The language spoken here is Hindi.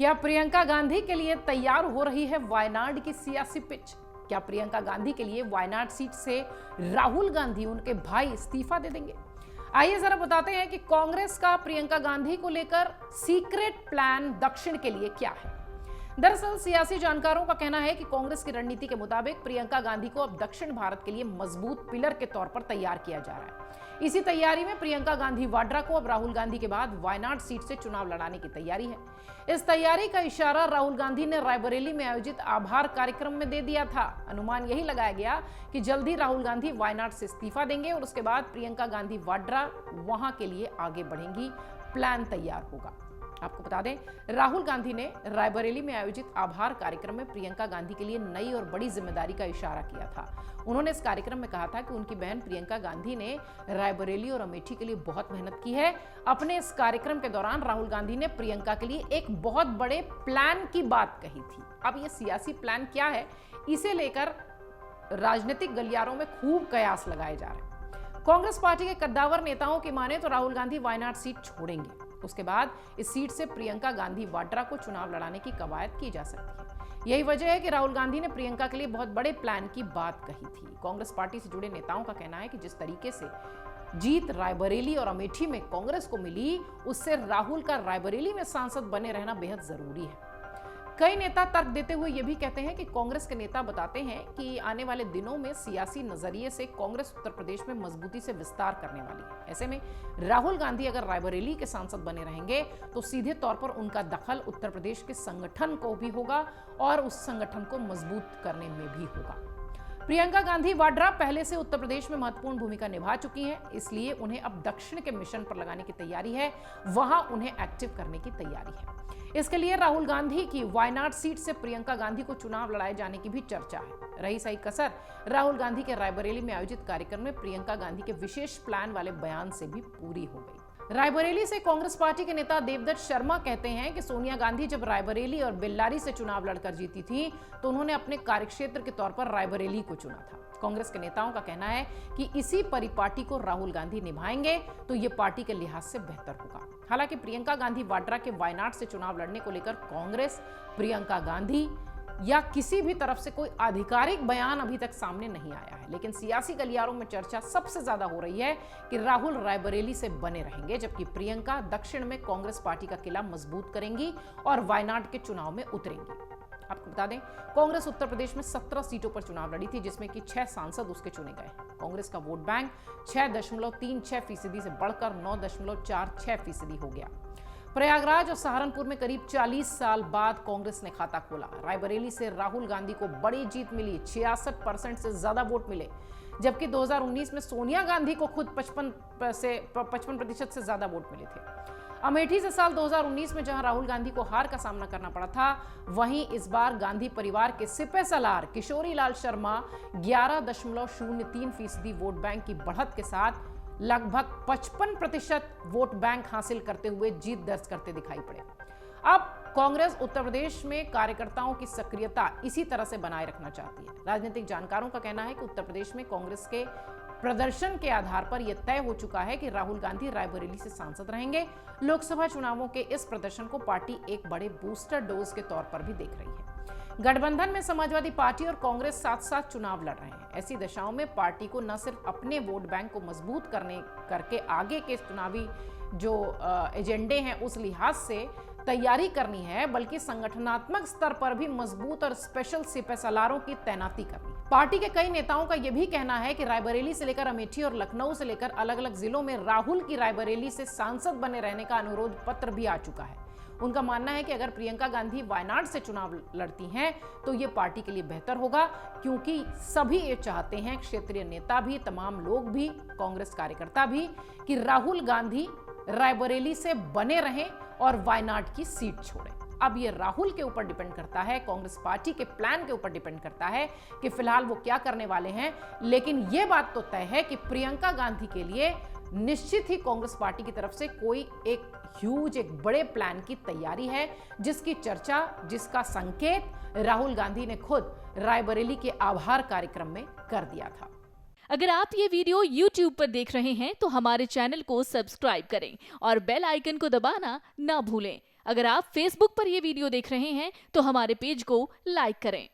क्या प्रियंका गांधी के लिए तैयार हो रही है वायनाड की सियासी पिच? क्या प्रियंका गांधी के लिए वायनाड सीट से राहुल गांधी उनके भाई इस्तीफा दे देंगे? आइए जरा बताते हैं कि कांग्रेस का प्रियंका गांधी को लेकर सीक्रेट प्लान दक्षिण के लिए क्या है। दरअसल सियासी जानकारों का कहना है कि कांग्रेस की रणनीति के मुताबिक प्रियंका गांधी को अब दक्षिण भारत के लिए मजबूत पिलर के तौर पर तैयार किया जा रहा है। इसी तैयारी में प्रियंका गांधी वाड्रा को अब राहुल गांधी के बाद वायनाड सीट से चुनाव लड़ाने की तैयारी है। इस तैयारी का इशारा राहुल गांधी ने रायबरेली में आयोजित आभार कार्यक्रम में दे दिया था। अनुमान यही लगाया गया कि जल्द ही राहुल गांधी वायनाड से इस्तीफा देंगे और उसके बाद प्रियंका गांधी वाड्रा वहां के लिए आगे बढ़ेंगी। प्लान तैयार होगा। आपको बता दें, राहुल गांधी ने रायबरेली में आयोजित आभार कार्यक्रम में प्रियंका गांधी के लिए नई और बड़ी जिम्मेदारी का इशारा किया था। उन्होंने इस कार्यक्रम में कहा था कि उनकी बहन प्रियंका गांधी ने रायबरेली और अमेठी के लिए बहुत मेहनत की है। अपने इस कार्यक्रम के दौरान राहुल गांधी ने प्रियंका के लिए एक बहुत बड़े प्लान की बात कही थी। अब ये सियासी प्लान क्या है, इसे लेकर राजनीतिक गलियारों में खूब कयास लगाए जा रहे हैं। कांग्रेस पार्टी के कद्दावर नेताओं की माने तो राहुल गांधी वायनाड सीट छोड़ेंगे। उसके बाद इस सीट से प्रियंका गांधी वाड्रा को चुनाव लड़ाने की कवायद की जा सकती है। यही वजह है कि राहुल गांधी ने प्रियंका के लिए बहुत बड़े प्लान की बात कही थी। कांग्रेस पार्टी से जुड़े नेताओं का कहना है कि जिस तरीके से जीत रायबरेली और अमेठी में कांग्रेस को मिली, उससे राहुल का रायबरेली में सांसद बने रहना बेहद जरूरी है। कई नेता तर्क देते हुए यह भी कहते हैं कि कांग्रेस के नेता बताते हैं कि आने वाले दिनों में सियासी नजरिए से कांग्रेस उत्तर प्रदेश में मजबूती से विस्तार करने वाली है। ऐसे में राहुल गांधी अगर रायबरेली के सांसद बने रहेंगे तो सीधे तौर पर उनका दखल उत्तर प्रदेश के संगठन को भी होगा और उस संगठन को मजबूत करने में भी होगा। प्रियंका गांधी वाड्रा पहले से उत्तर प्रदेश में महत्वपूर्ण भूमिका निभा चुकी हैं, इसलिए उन्हें अब दक्षिण के मिशन पर लगाने की तैयारी है। वहां उन्हें एक्टिव करने की तैयारी है। इसके लिए राहुल गांधी की वायनाड सीट से प्रियंका गांधी को चुनाव लड़ाए जाने की भी चर्चा है। रही सही कसर राहुल गांधी के रायबरेली में आयोजित कार्यक्रम में प्रियंका गांधी के विशेष प्लान वाले बयान से भी पूरी हो गई। रायबरेली से कांग्रेस पार्टी के नेता देवदत्त शर्मा कहते हैं कि सोनिया गांधी जब रायबरेली और बेल्लारी से चुनाव लड़कर जीती थी तो उन्होंने अपने कार्यक्षेत्र के तौर पर रायबरेली को चुना था। कांग्रेस के नेताओं का कहना है कि इसी परिपाटी को राहुल गांधी निभाएंगे तो ये पार्टी के लिहाज से बेहतर होगा। हालांकि प्रियंका गांधी वाड्रा के वायनाड से चुनाव लड़ने को लेकर कांग्रेस, प्रियंका गांधी या किसी भी तरफ से कोई आधिकारिक बयान अभी तक सामने नहीं आया है, लेकिन सियासी गलियारों में चर्चा सबसे ज्यादा हो रही है कि राहुल रायबरेली से बने रहेंगे, जबकि प्रियंका दक्षिण में कांग्रेस पार्टी का किला मजबूत करेंगी और वायनाड के चुनाव में उतरेंगी। आपको बता दें, कांग्रेस उत्तर प्रदेश में 17 सीटों पर चुनाव लड़ी थी, जिसमें कि 6 सांसद उसके चुने गए। कांग्रेस का वोट बैंक 6.36% से बढ़कर 9.46% हो गया। प्रयागराज और सहारनपुर में करीब 40 साल बाद कांग्रेस ने खाता खोला। रायबरेली से राहुल गांधी को बड़ी जीत मिली, 66% से ज्यादा वोट मिले, जबकि 2019 में सोनिया गांधी को खुद 55% से ज्यादा वोट मिले थे। अमेठी से साल 2019 में जहां राहुल गांधी को हार का सामना करना पड़ा था, वहीं इस बार गांधी परिवार के सिपह सलार किशोरी लाल शर्मा 11.03% वोट बैंक की बढ़त के साथ लगभग 55% वोट बैंक हासिल करते हुए जीत दर्ज करते दिखाई पड़े। अब कांग्रेस उत्तर प्रदेश में कार्यकर्ताओं की सक्रियता इसी तरह से बनाए रखना चाहती है। राजनीतिक जानकारों का कहना है कि उत्तर प्रदेश में कांग्रेस के प्रदर्शन के आधार पर यह तय हो चुका है कि राहुल गांधी रायबरेली से सांसद रहेंगे। लोकसभा चुनावों के इस प्रदर्शन को पार्टी एक बड़े बूस्टर डोज के तौर पर भी देख रही है। गठबंधन में समाजवादी पार्टी और कांग्रेस साथ साथ चुनाव लड़ रहे हैं। ऐसी दशाओं में पार्टी को न सिर्फ अपने वोट बैंक को मजबूत करके आगे के चुनावी जो एजेंडे हैं उस लिहाज से तैयारी करनी है, बल्कि संगठनात्मक स्तर पर भी मजबूत और स्पेशल सिपह सलारों की तैनाती करनी। पार्टी के कई नेताओं का यह भी कहना है कि रायबरेली से लेकर अमेठी और लखनऊ से लेकर अलग अलग जिलों में राहुल की रायबरेली से सांसद बने रहने का अनुरोध पत्र भी आ चुका है। उनका मानना है कि अगर प्रियंका गांधी वायनाड से चुनाव लड़ती हैं तो ये पार्टी के लिए बेहतर होगा, क्योंकि सभी ये चाहते हैं, क्षेत्रीय नेता भी, तमाम लोग भी, कांग्रेस कार्यकर्ता भी, कि राहुल गांधी रायबरेली से बने रहें और वायनाड की सीट छोड़ें। अब ये राहुल के ऊपर डिपेंड करता है, कांग्रेस पार्टी के प्लान के ऊपर डिपेंड करता है कि फिलहाल वो क्या करने वाले हैं। लेकिन ये बात तो तय है कि प्रियंका गांधी के लिए निश्चित ही कांग्रेस पार्टी की तरफ से कोई एक बड़े प्लान की तैयारी है, जिसकी चर्चा, जिसका संकेत राहुल गांधी ने खुद रायबरेली के आभार कार्यक्रम में कर दिया था। अगर आप ये वीडियो YouTube पर देख रहे हैं तो हमारे चैनल को सब्सक्राइब करें और बेल आइकन को दबाना ना भूलें। अगर आप Facebook पर ये वीडियो देख रहे हैं तो हमारे पेज को लाइक करें।